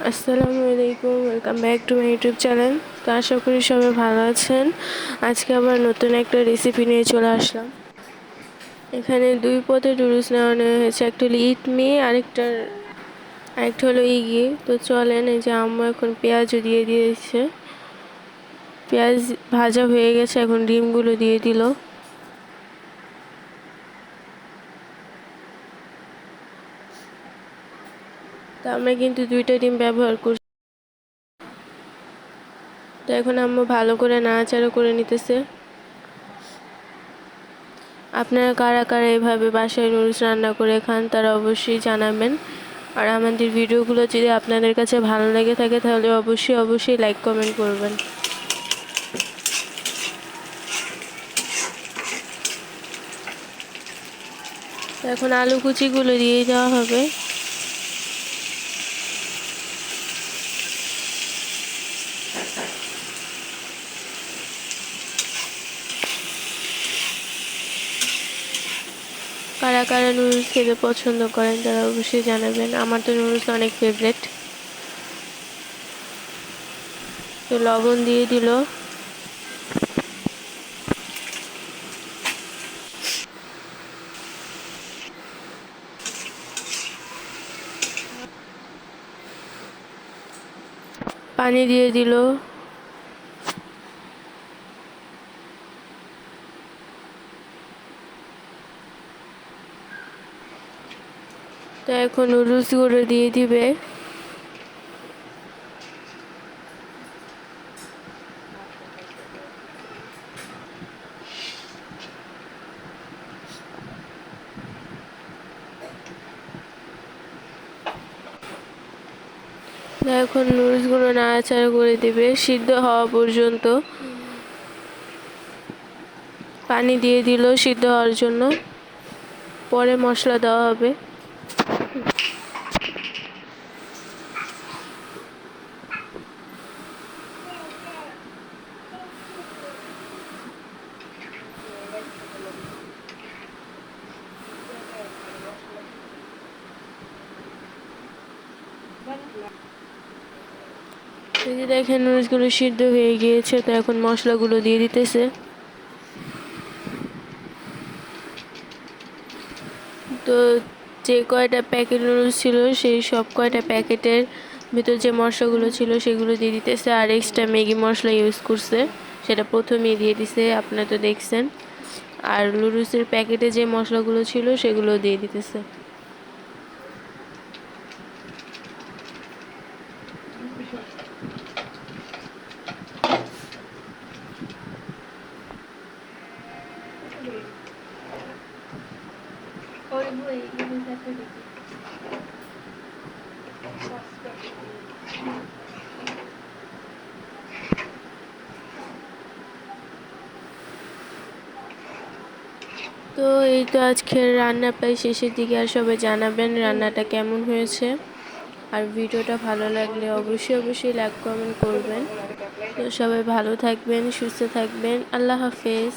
আসসালামু আলাইকুম, welcome back to my YouTube channel. তো আশা করি সবাই ভালো আছেন। আজকে আবার নতুন একটা রেসিপি নিয়ে চলে আসলাম। এখানে দুই পদের নুডলস নেওয়া হয়েছে, একটা হলো ইট মি, আরেকটা হলো ইগি। তো চলেন, এই যে আম্মু এখন পেঁয়াজও দিয়ে দিয়েছে, পেঁয়াজ ভাজা হয়ে গেছে, এখন ডিমগুলো দিয়ে দিল। তো আমরা কিন্তু দুইটা ডিম ব্যবহার করছি। তো এখন আম্মু ভালো করে নাড়াচাড়া করে নিতেছে। আপনারা কারা কারা এভাবে বাসায় নুডলস রান্না করে খান তারা অবশ্যই জানাবেন। আর আমাদের ভিডিওগুলো যদি আপনাদের কাছে ভালো লেগে থাকে তাহলে অবশ্যই লাইক কমেন্ট করবেন। এখন আলু কুচিগুলো দিয়ে দেওয়া হবে। কারা কারা নুডলস খেতে পছন্দ করেন তারা অবশ্যই জানাবেন। আমার তো নুডলস অনেক ফেভারেট। তো লবণ দিয়ে দিল। পানি দিয়ে দিল। তো এখন নুডলসগুলো দিয়ে দিবে। এখন নুডলসগুলো নাড়াচাড়া করে দিবে সিদ্ধ হওয়া পর্যন্ত। পানি দিয়ে দিল সিদ্ধ হওয়ার জন্য, পরে মশলা দেওয়া হবে। এই যে দেখেন নুডলসগুলো সিদ্ধ হয়ে গিয়েছে। তো এখন মশলাগুলো দিয়ে দিতেছে। তো যে কয়টা প্যাকেট নুডলস ছিল সেই সব কয়টা প্যাকেটের ভিতর যে মশলাগুলো ছিল সেগুলো দিয়ে দিতেছে। আর এক্সট্রা ম্যাগি মশলা ইউজ করছে, সেটা প্রথমেই দিয়ে দিছে, আপনারা তো দেখছেন। আর নুডলসের প্যাকেটে যে মশলাগুলো ছিল সেগুলো দিয়ে দিতেছে। তো এই তো আজকের রান্না প্রায় শেষের দিকে। আর সবাই জানাবেন রান্নাটা কেমন হয়েছে। আর ভিডিওটা ভালো লাগলে অবশ্যই লাইক কমেন্ট করবেন। তো সবাই ভালো থাকবেন, সুস্থ থাকবেন। আল্লাহ হাফেজ।